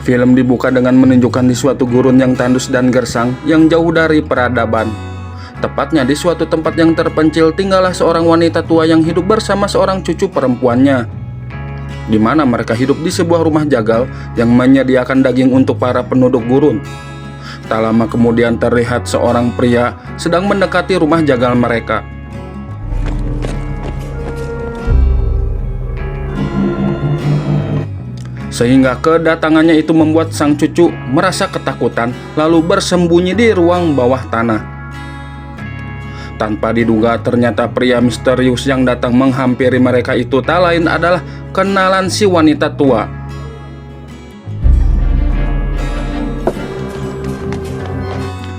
Film dibuka dengan menunjukkan di suatu gurun yang tandus dan gersang yang jauh dari peradaban. Tepatnya di suatu tempat yang terpencil tinggallah seorang wanita tua yang hidup bersama seorang cucu perempuannya, di mana mereka hidup di sebuah rumah jagal yang menyediakan daging untuk para penduduk gurun. Tak lama kemudian terlihat seorang pria sedang mendekati rumah jagal mereka. Sehingga kedatangannya itu membuat sang cucu merasa ketakutan lalu bersembunyi di ruang bawah tanah. Tanpa diduga ternyata pria misterius yang datang menghampiri mereka itu tak lain adalah kenalan si wanita tua.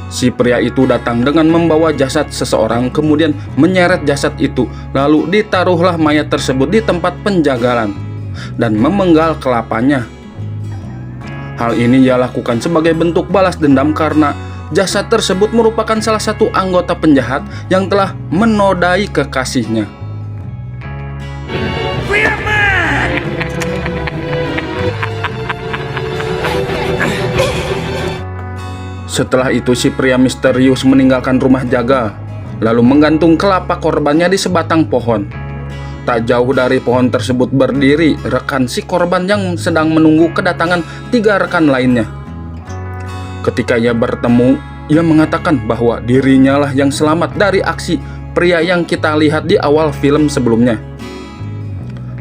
Si pria itu datang dengan membawa jasad seseorang, kemudian menyeret jasad itu, lalu ditaruhlah mayat tersebut di tempat penjagalan dan memenggal kelapanya. Hal ini ia lakukan sebagai bentuk balas dendam karena jasad tersebut merupakan salah satu anggota penjahat yang telah menodai kekasihnya. Setelah itu si pria misterius meninggalkan rumah jagal, lalu menggantung kelapa korbannya di sebatang pohon. Tak jauh dari pohon tersebut berdiri rekan si korban yang sedang menunggu kedatangan 3 rekan lainnya. Ketika ia bertemu, ia mengatakan bahwa dirinya lah yang selamat dari aksi pria yang kita lihat di awal film sebelumnya.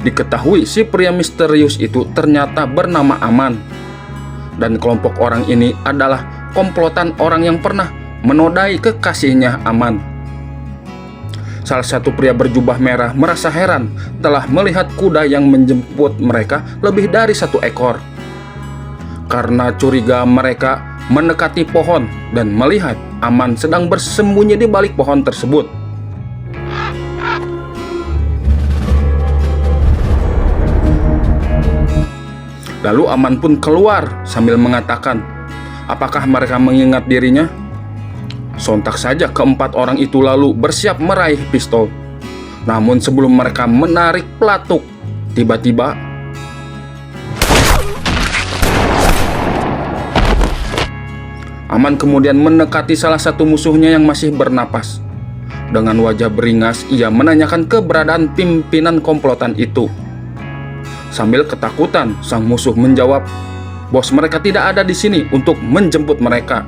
Diketahui si pria misterius itu ternyata bernama Aman, dan kelompok orang ini adalah komplotan orang yang pernah menodai kekasihnya Aman. Salah satu pria berjubah merah merasa heran telah melihat kuda yang menjemput mereka lebih dari 1 ekor. Karena curiga, mereka mendekati pohon dan melihat Aman sedang bersembunyi di balik pohon tersebut. Lalu Aman pun keluar sambil mengatakan, apakah mereka mengingat dirinya? Sontak saja keempat orang itu lalu bersiap meraih pistol. Namun sebelum mereka menarik pelatuk, tiba-tiba Aman kemudian mendekati salah satu musuhnya yang masih bernapas. Dengan wajah beringas, ia menanyakan keberadaan pimpinan komplotan itu. Sambil ketakutan, sang musuh menjawab, "Bos mereka tidak ada di sini untuk menjemput mereka."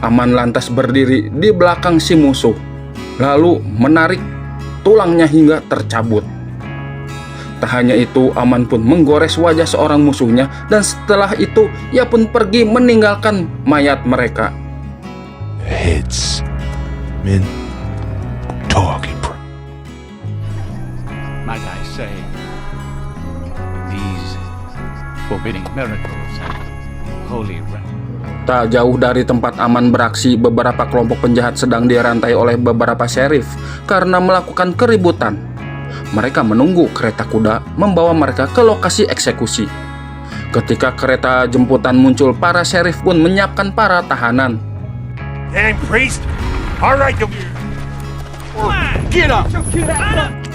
Aman lantas berdiri di belakang si musuh, lalu menarik tulangnya hingga tercabut. Tak hanya itu, Aman pun menggores wajah seorang musuhnya, dan setelah itu ia pun pergi meninggalkan mayat mereka. Heads, men, talking. Might I say, these forbidding miracles and holy Tak jauh dari tempat Aman beraksi, beberapa kelompok penjahat sedang dirantai oleh beberapa sheriff karena melakukan keributan. Mereka menunggu kereta kuda membawa mereka ke lokasi eksekusi. Ketika kereta jemputan muncul, para sheriff pun menyiapkan para tahanan. Damn priest! All right, get up!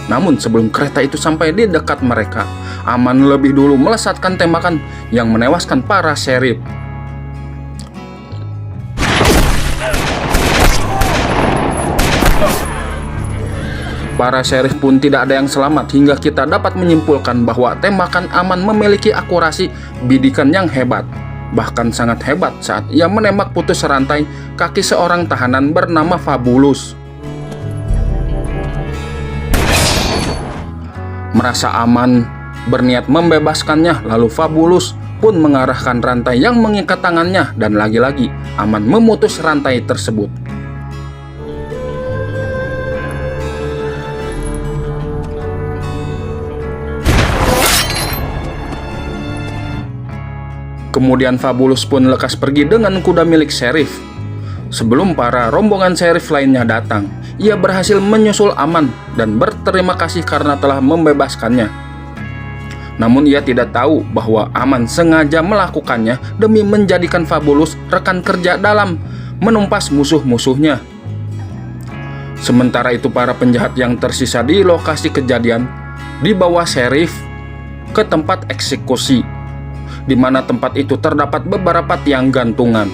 Namun sebelum kereta itu sampai di dekat mereka, Aman lebih dulu melesatkan tembakan yang menewaskan para sheriff. Para sheriff pun tidak ada yang selamat, hingga kita dapat menyimpulkan bahwa tembakan Aman memiliki akurasi bidikan yang hebat. Bahkan sangat hebat saat ia menembak putus rantai kaki seorang tahanan bernama Fabulous. Merasa Aman berniat membebaskannya, lalu Fabulous pun mengarahkan rantai yang mengikat tangannya, dan lagi-lagi Aman memutus rantai tersebut. Kemudian Fabulous pun lekas pergi dengan kuda milik sheriff. Sebelum para rombongan sheriff lainnya datang, ia berhasil menyusul Aman dan berterima kasih karena telah membebaskannya. Namun ia tidak tahu bahwa Aman sengaja melakukannya demi menjadikan Fabulous rekan kerja dalam menumpas musuh-musuhnya. Sementara itu para penjahat yang tersisa di lokasi kejadian dibawa sheriff ke tempat eksekusi. di mana tempat itu terdapat beberapa tiang gantungan.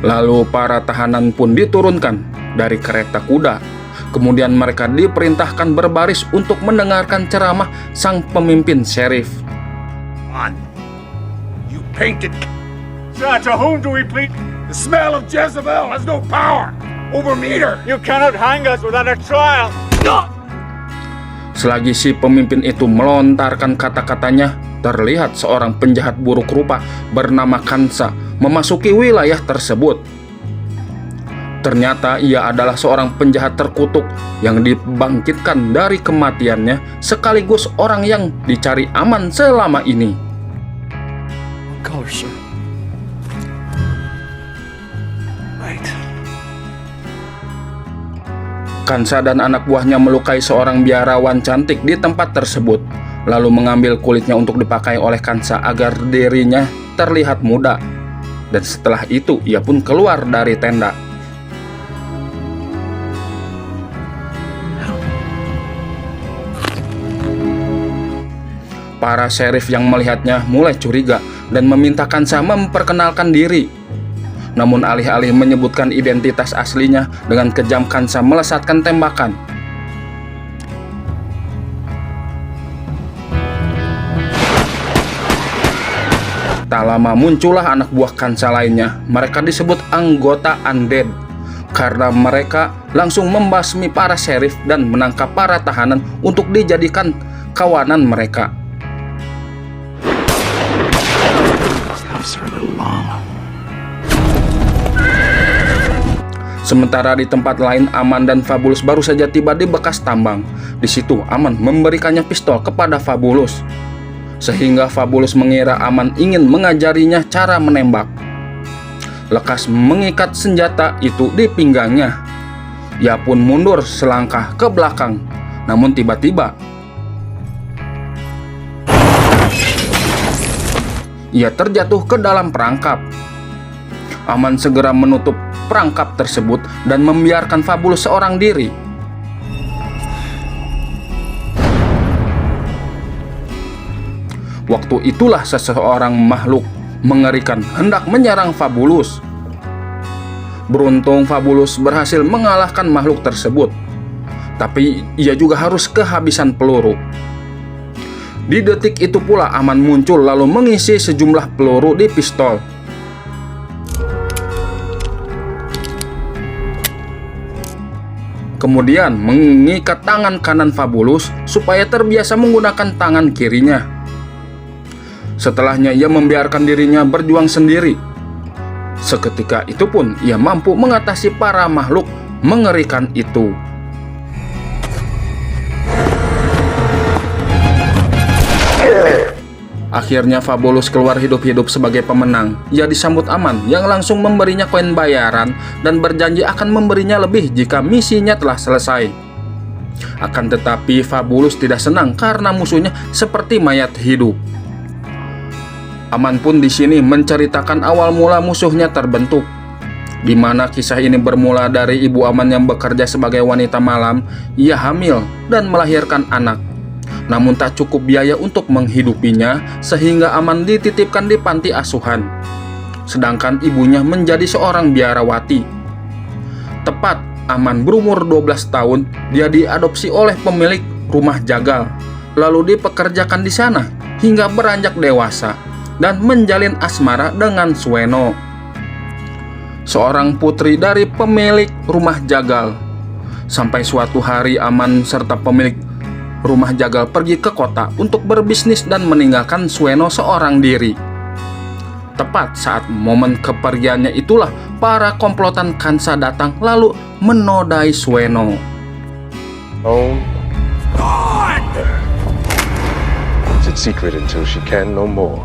Lalu para tahanan pun diturunkan dari kereta kuda. Kemudian mereka diperintahkan berbaris untuk mendengarkan ceramah sang pemimpin sheriff. On. You painted. Sir, to whom do we plead? The smell of Jezebel has no power over meter. You cannot hang us without a trial. Selagi si pemimpin itu melontarkan kata-katanya, terlihat seorang penjahat buruk rupa bernama Kansa memasuki wilayah tersebut. Ternyata ia adalah seorang penjahat terkutuk yang dibangkitkan dari kematiannya, sekaligus orang yang dicari Aman selama ini. Color, sir. Right. Kansa dan anak buahnya melukai seorang biarawan cantik di tempat tersebut, lalu mengambil kulitnya untuk dipakai oleh Kansa agar dirinya terlihat muda. Dan setelah itu ia pun keluar dari tenda. Para sheriff yang melihatnya mulai curiga dan meminta Kansa memperkenalkan diri. Namun alih-alih menyebutkan identitas aslinya, dengan kejam Kansa melesatkan tembakan. Tak lama muncullah anak buah Kansa lainnya. Mereka disebut anggota Undead karena mereka langsung membasmi para sheriff dan menangkap para tahanan untuk dijadikan kawanan mereka. Sementara di tempat lain, Aman dan Fabulus baru saja tiba di bekas tambang. Di situ Aman memberikannya pistol kepada Fabulus, sehingga Fabulus mengira Aman ingin mengajarinya cara menembak. Lekas mengikat senjata itu di pinggangnya. Ia pun mundur selangkah ke belakang. Namun tiba-tiba ia terjatuh ke dalam perangkap. Aman segera menutup perangkap tersebut dan membiarkan Fabulus seorang diri. Waktu itulah seseorang makhluk mengerikan hendak menyerang Fabulus. Beruntung Fabulus berhasil mengalahkan makhluk tersebut, tapi ia juga harus kehabisan peluru. Di detik itu pula Aman muncul lalu mengisi sejumlah peluru di pistol. Kemudian mengikat tangan kanan Fabulus supaya terbiasa menggunakan tangan kirinya. Setelahnya ia membiarkan dirinya berjuang sendiri. Seketika itu pun ia mampu mengatasi para makhluk mengerikan itu. Akhirnya Fabulus keluar hidup-hidup sebagai pemenang. Ia disambut Aman yang langsung memberinya koin bayaran dan berjanji akan memberinya lebih jika misinya telah selesai. Akan tetapi Fabulus tidak senang karena musuhnya seperti mayat hidup. Aman pun di sini menceritakan awal mula musuhnya terbentuk, di mana kisah ini bermula dari ibu Aman yang bekerja sebagai wanita malam. Ia hamil dan melahirkan anak. Namun tak cukup biaya untuk menghidupinya, sehingga Aman dititipkan di panti asuhan. Sedangkan ibunya menjadi seorang biarawati. Tepat Aman berumur 12 tahun, dia diadopsi oleh pemilik rumah jagal, lalu dipekerjakan di sana hingga beranjak dewasa dan menjalin asmara dengan Sueno, seorang putri dari pemilik rumah jagal. Sampai suatu hari Aman serta pemilik rumah jagal pergi ke kota untuk berbisnis dan meninggalkan Sueno seorang diri. Tepat saat momen kepergiannya itulah para komplotan Kansa datang lalu menodai Sueno. Oh, it's a secret until she can no more.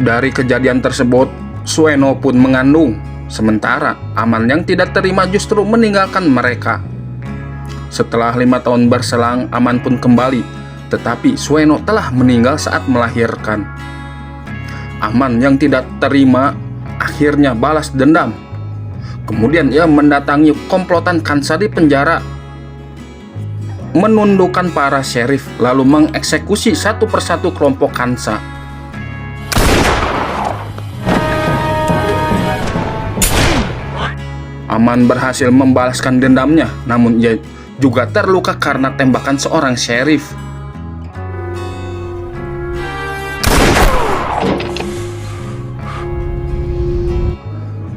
Dari kejadian tersebut, Sueno pun mengandung. Sementara Aman yang tidak terima justru meninggalkan mereka. Setelah 5 tahun berselang, Aman pun kembali, tetapi Sueno telah meninggal saat melahirkan. Aman yang tidak terima akhirnya balas dendam. Kemudian ia mendatangi komplotan Kansa di penjara. menundukkan para sheriff lalu mengeksekusi satu persatu kelompok Kansa. Aman berhasil membalaskan dendamnya, namun ia juga terluka karena tembakan seorang sheriff.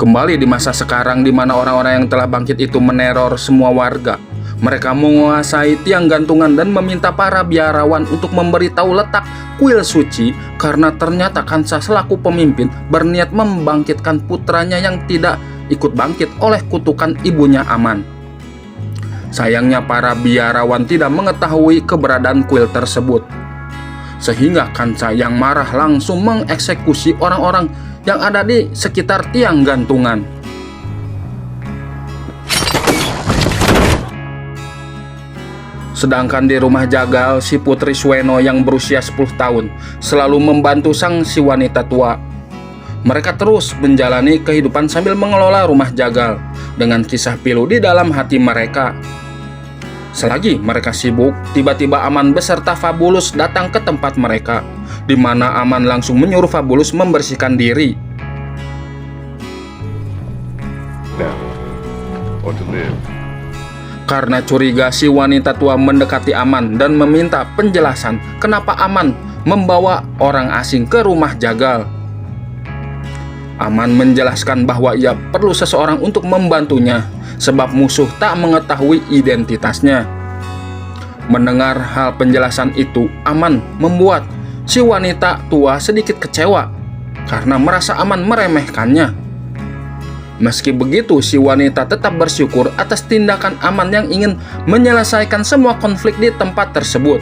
Kembali di masa sekarang di mana orang-orang yang telah bangkit itu meneror semua warga. Mereka menguasai tiang gantungan dan meminta para biarawan untuk memberitahu letak kuil suci karena ternyata Kansa selaku pemimpin berniat membangkitkan putranya yang tidak ikut bangkit oleh kutukan ibunya Aman. Sayangnya para biarawan tidak mengetahui keberadaan kuil tersebut, sehingga Kansa yang marah langsung mengeksekusi orang-orang yang ada di sekitar tiang gantungan. Sedangkan di rumah jagal, si Putri Sueno yang berusia 10 tahun selalu membantu sang si wanita tua. Mereka terus menjalani kehidupan sambil mengelola rumah jagal dengan kisah pilu di dalam hati mereka. Selagi mereka sibuk, tiba-tiba Aman beserta Fabulus datang ke tempat mereka, di mana Aman langsung menyuruh Fabulus membersihkan diri. Now, or to live. Karena curiga, si wanita tua mendekati Aman dan meminta penjelasan kenapa Aman membawa orang asing ke rumah jagal. Aman menjelaskan bahwa ia perlu seseorang untuk membantunya, sebab musuh tak mengetahui identitasnya. Mendengar hal penjelasan itu, Aman membuat si wanita tua sedikit kecewa karena merasa Aman meremehkannya. Meski begitu, si wanita tetap bersyukur atas tindakan Aman yang ingin menyelesaikan semua konflik di tempat tersebut.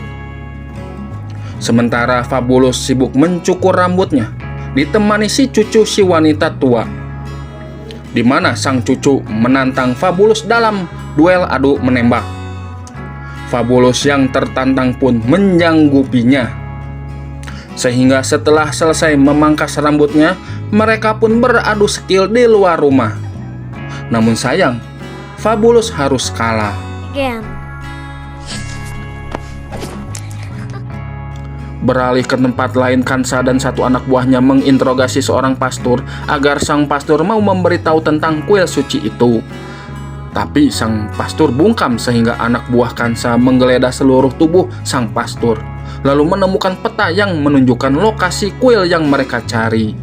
Sementara Fabulus sibuk mencukur rambutnya, ditemani si cucu si wanita tua, di mana sang cucu menantang Fabulus dalam duel adu menembak. Fabulus yang tertantang pun menyanggupinya, sehingga setelah selesai memangkas rambutnya, mereka pun beradu skill di luar rumah. Namun sayang, Fabulus harus kalah. Beralih ke tempat lain, Kansa dan satu anak buahnya menginterogasi seorang pastor agar sang pastor mau memberitahu tentang kuil suci itu. Tapi sang pastor bungkam sehingga anak buah Kansa menggeledah seluruh tubuh sang pastor, lalu menemukan peta yang menunjukkan lokasi kuil yang mereka cari.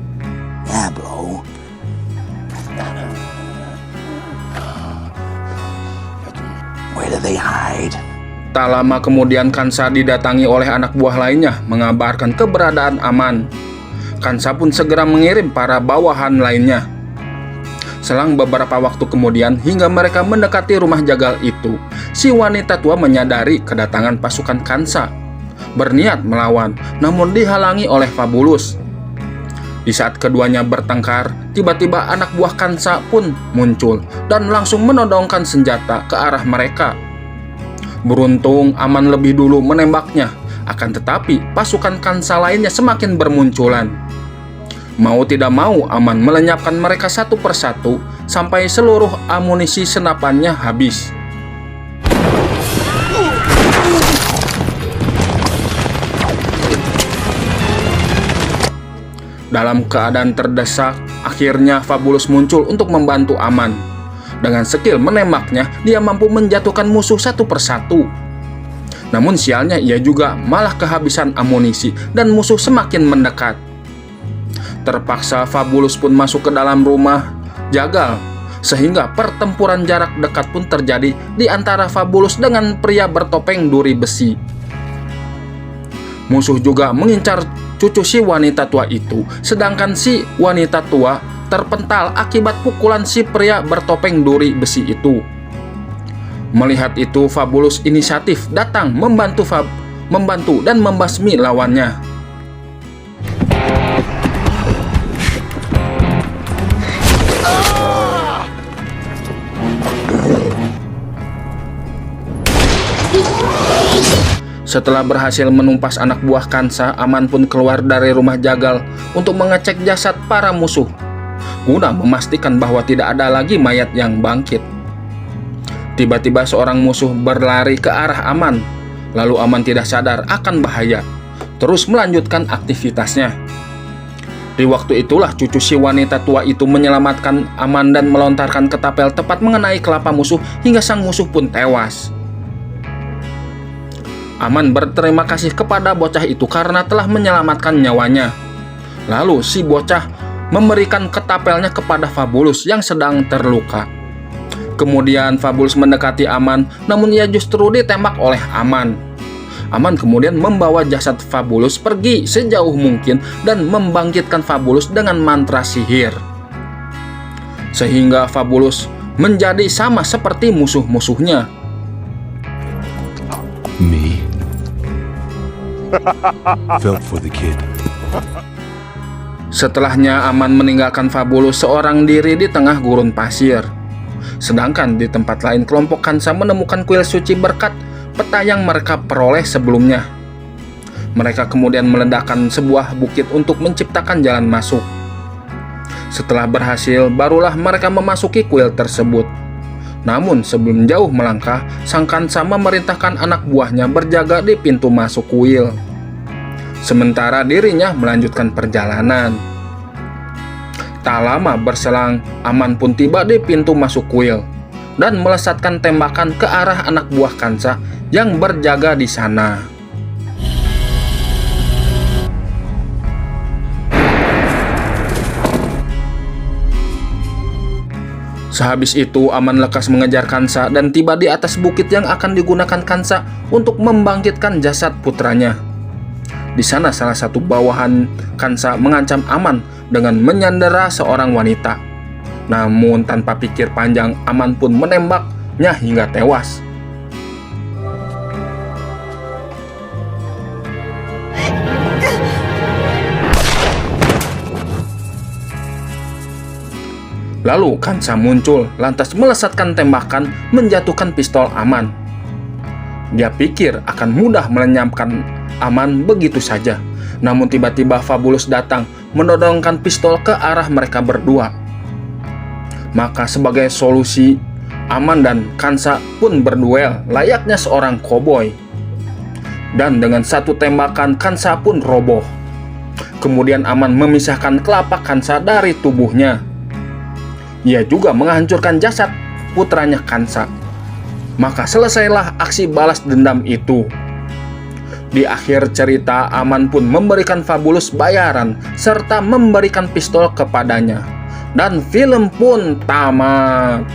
Diablo. Where do they hide? Tak lama kemudian Kansa didatangi oleh anak buah lainnya mengabarkan keberadaan Aman. Kansa pun segera mengirim para bawahan lainnya. Selang beberapa waktu kemudian, hingga mereka mendekati rumah jagal itu, si wanita tua menyadari kedatangan pasukan Kansa, berniat melawan, namun dihalangi oleh Fabulus. Di saat keduanya bertengkar, tiba-tiba anak buah Kansa pun muncul dan langsung menodongkan senjata ke arah mereka. Beruntung Aman lebih dulu menembaknya, akan tetapi pasukan Kansa lainnya semakin bermunculan. Mau tidak mau, Aman melenyapkan mereka satu persatu sampai seluruh amunisi senapannya habis. Dalam keadaan terdesak, akhirnya Fabulus muncul untuk membantu Aman. Dengan skill menembaknya, dia mampu menjatuhkan musuh satu persatu. Namun sialnya, ia juga malah kehabisan amunisi dan musuh semakin mendekat. Terpaksa Fabulus pun masuk ke dalam rumah jagal, sehingga pertempuran jarak dekat pun terjadi di antara Fabulus dengan pria bertopeng duri besi. Musuh juga mengincar cucu si wanita tua itu, sedangkan si wanita tua terpental akibat pukulan si pria bertopeng duri besi itu. Melihat itu, Fabulus inisiatif datang membantu dan membasmi lawannya. Setelah berhasil menumpas anak buah Kansa, Aman pun keluar dari rumah jagal untuk mengecek jasad para musuh, guna memastikan bahwa tidak ada lagi mayat yang bangkit. Tiba-tiba seorang musuh berlari ke arah Aman. Lalu Aman tidak sadar akan bahaya, terus melanjutkan aktivitasnya. Di waktu itulah cucu si wanita tua itu menyelamatkan Aman dan melontarkan ketapel tepat mengenai kelapa musuh hingga sang musuh pun tewas. Aman berterima kasih kepada bocah itu karena telah menyelamatkan nyawanya. Lalu si bocah memberikan ketapelnya kepada Fabulus yang sedang terluka. Kemudian Fabulus mendekati Aman, namun ia justru ditembak oleh Aman. Aman kemudian membawa jasad Fabulus pergi sejauh mungkin dan membangkitkan Fabulus dengan mantra sihir. Sehingga Fabulus menjadi sama seperti musuh-musuhnya. Me. Felt for the kid. Setelahnya Aman meninggalkan Fabulus seorang diri di tengah gurun pasir. Sedangkan di tempat lain kelompok Khansa menemukan kuil suci berkat peta yang mereka peroleh sebelumnya. Mereka kemudian meledakkan sebuah bukit untuk menciptakan jalan masuk. Setelah berhasil, barulah mereka memasuki kuil tersebut. Namun sebelum jauh melangkah, sang Khansa memerintahkan anak buahnya berjaga di pintu masuk kuil. Sementara dirinya melanjutkan perjalanan. Tak lama berselang, Aman pun tiba di pintu masuk kuil dan melesatkan tembakan ke arah anak buah Khansa yang berjaga di sana. Sehabis itu, Aman lekas mengejar Khansa dan tiba di atas bukit yang akan digunakan Khansa untuk membangkitkan jasad putranya. Di sana salah satu bawahan Khansa mengancam Aman dengan menyandera seorang wanita. Namun tanpa pikir panjang, Aman pun menembaknya hingga tewas. Lalu Khansa muncul, lantas melesatkan tembakan menjatuhkan pistol Aman. Dia pikir akan mudah melenyapkan Aman begitu saja. Namun tiba-tiba Fabulus datang menodongkan pistol ke arah mereka berdua. Maka sebagai solusi, Aman dan Khansa pun berduel layaknya seorang koboi. Dan dengan satu tembakan Khansa pun roboh. Kemudian Aman memisahkan telapak Khansa dari tubuhnya. Ia juga menghancurkan jasad putranya Khansa. Maka selesailah aksi balas dendam itu. Di akhir cerita, Aman pun memberikan Fabulus bayaran serta memberikan pistol kepadanya. Dan film pun tamat.